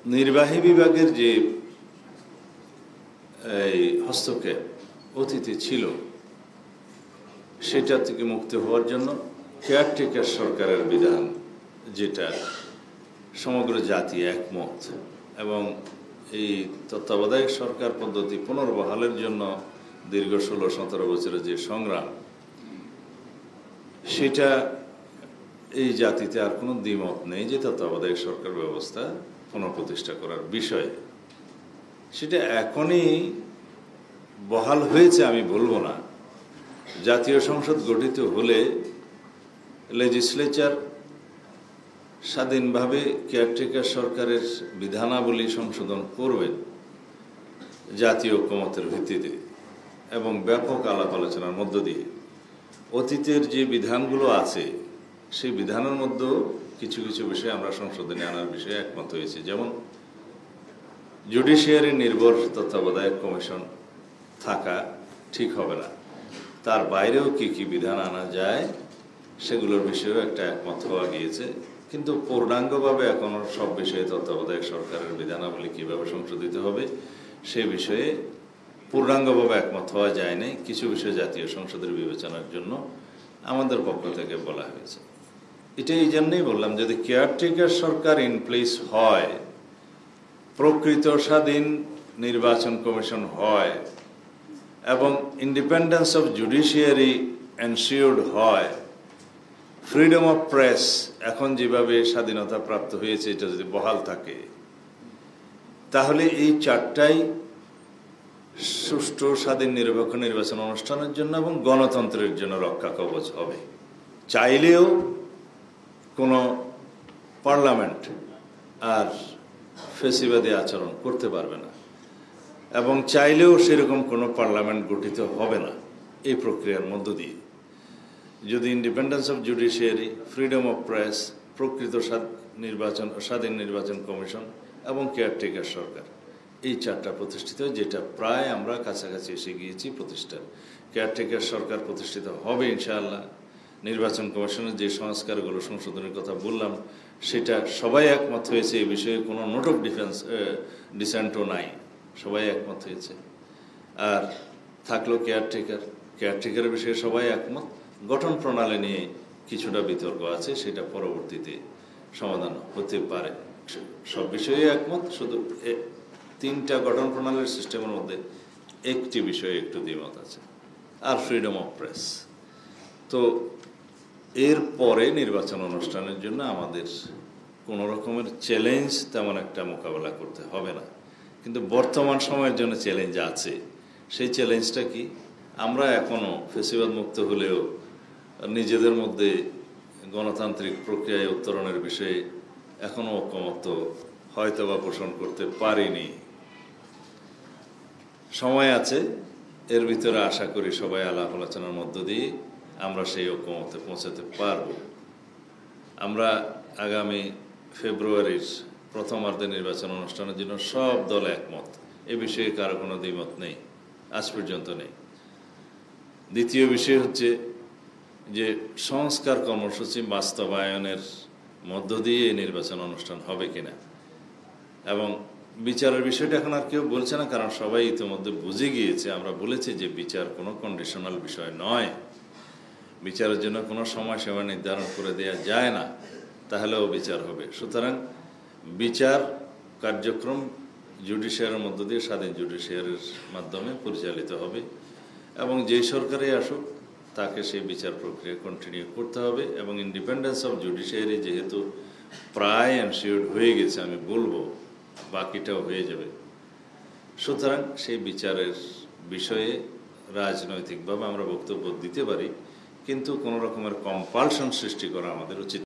নির্বাহী বিভাগের যে হস্তক্ষেপ অতীতে ছিল সেটা থেকে মুক্ত হওয়ার জন্য কেয়ারটেকার সরকারের বিধান, যেটা সমগ্র জাতি একমত, এবং এই তত্ত্বাবধায়ক সরকার পদ্ধতি পুনর্বহালের জন্য দীর্ঘ 16-17 বছরের যে সংগ্রাম, সেটা এই জাতিতে আর কোনো দ্বিমত নেই যে তত্ত্বাবধায়ক সরকার ব্যবস্থা পুনঃপ্রতিষ্ঠা করার বিষয়ে। সেটা এখনই বহাল হয়েছে আমি বলবো না। জাতীয় সংসদ গঠিত হলে লেজিসলেচার স্বাধীনভাবে কেয়ারটেকার সরকারের বিধানাবলী সংশোধন করবেন জাতীয় ঐক্যমতের ভিত্তিতে এবং ব্যাপক আলাপ আলোচনার মধ্য দিয়ে। অতীতের যে বিধানগুলো আছে সেই বিধানের মধ্যেও কিছু কিছু বিষয় আমরা সংশোধনে আনার বিষয়ে একমত হয়েছে। যেমন জুডিশিয়ারি নির্ভর তত্ত্বাবধায়ক কমিশন থাকা ঠিক হবে না, তার বাইরেও কি কি বিধান আনা যায় সেগুলোর বিষয়েও একটা একমত হওয়া গিয়েছে। কিন্তু পূর্ণাঙ্গভাবে এখনো সব বিষয়ে তত্ত্বাবধায়ক সরকারের বিধানাবলী কিভাবে সংশোধিত হবে সে বিষয়ে পূর্ণাঙ্গভাবে একমত হওয়া যায় নাই। কিছু বিষয় জাতীয় সংসদের বিবেচনার জন্য আমাদের পক্ষ থেকে বলা হয়েছে। এটা এই জন্যই বললাম, যদি কেয়ারটেকার সরকার ইন প্লেস হয়, প্রকৃত স্বাধীন নির্বাচন কমিশন হয় এবং ইন্ডিপেন্ডেন্স অফ জুডিশিয়ারি এনশিওর্ড হয়, ফ্রিডম অফ প্রেস এখন যেভাবে স্বাধীনতা প্রাপ্ত হয়েছে এটা যদি বহাল থাকে, তাহলে এই চারটাই সুষ্ঠু স্বাধীন নিরপেক্ষ নির্বাচন অনুষ্ঠানের জন্য এবং গণতন্ত্রের জন্য রক্ষা কবচ হবে। চাইলেও কোনো পার্লামেন্ট আর ফ্যাসিবাদী আচরণ করতে পারবে না, এবং চাইলেও সেরকম কোনো পার্লামেন্ট গঠিত হবে না এই প্রক্রিয়ার মধ্য দিয়ে। যদি independence of judiciary, freedom of press, প্রকৃত স্বাধীন নির্বাচন কমিশন এবং কেয়ারটেকার সরকার, এই চারটা প্রতিষ্ঠিত, যেটা প্রায় আমরা কাছাকাছি এসে গিয়েছি প্রতিষ্ঠার। কেয়ারটেকার সরকার প্রতিষ্ঠিত হবে ইনশাআল্লাহ। নির্বাচন কমিশনের যে সংস্কারগুলো সংশোধনের কথা বললাম সেটা সবাই একমত হয়েছে, এই বিষয়ে কোনো নোট অফ ডিসেন্টও নাই, সবাই একমত হয়েছে। আর থাকলো কেয়ারটেকারের বিষয়ে সবাই একমত। গঠন প্রণালী নিয়ে কিছুটা বিতর্ক আছে, সেটা পরবর্তীতে সমাধান হতে পারে। সব বিষয়ে একমত, শুধু তিনটা গঠন প্রণালীর সিস্টেমের মধ্যে একটি বিষয়ে একটু দ্বিমত আছে, আর ফ্রিডম অফ প্রেস। তো এর পরে নির্বাচন অনুষ্ঠানের জন্য আমাদের কোনো রকমের চ্যালেঞ্জ তেমন একটা মোকাবেলা করতে হবে না। কিন্তু বর্তমান সময়ের জন্য চ্যালেঞ্জ আছে। সেই চ্যালেঞ্জটা কি? আমরা এখনো ফ্যাসিবাদ মুক্ত হলেও নিজেদের মধ্যে গণতান্ত্রিক প্রক্রিয়ায় উত্তরণের বিষয়ে এখনো ঐকমত্য হয়তো বা পোষণ করতে পারিনি। সময় আছে, এর ভিতরে আশা করি সবাই আলাপ আলোচনার মধ্য দিয়ে আমরা সেই ঐকমত্যে পৌঁছাতে পারব। আমরা আগামী ফেব্রুয়ারির প্রথমার্ধে নির্বাচন অনুষ্ঠানের জন্য সব দল একমত, এ বিষয়ে কারো কোনো দ্বিমত নেই, আজ পর্যন্ত নেই। দ্বিতীয় বিষয় হচ্ছে যে সংস্কার কর্মসূচি বাস্তবায়নের মধ্য দিয়ে নির্বাচন অনুষ্ঠান হবে কিনা, এবং বিচারের বিষয়টা এখন আর কেউ বলছে না, কারণ সবাই ইতিমধ্যে বুঝে গিয়েছে। আমরা বলেছি যে বিচার কোনো কন্ডিশনাল বিষয় নয়, বিচারের জন্য কোনো সময়সীমা নির্ধারণ করে দেওয়া যায় না, তাহলেও বিচার হবে। সুতরাং বিচার কার্যক্রম জুডিশিয়ারির মধ্য দিয়ে স্বাধীন জুডিশিয়ারির মাধ্যমে পরিচালিত হবে, এবং যেই সরকারই আসুক তাকে সেই বিচার প্রক্রিয়া কন্টিনিউ করতে হবে। এবং ইন্ডিপেন্ডেন্স অফ জুডিশিয়ারি যেহেতু প্রায় এনশিওর্ড হয়ে গেছে, আমি বলবো বাকিটাও হয়ে যাবে। সুতরাং সেই বিচারের বিষয়ে রাজনৈতিকভাবে আমরা বক্তব্য দিতে পারি, কিন্তু কোনো রকমের কম্পালশন সৃষ্টি করা আমাদের উচিত।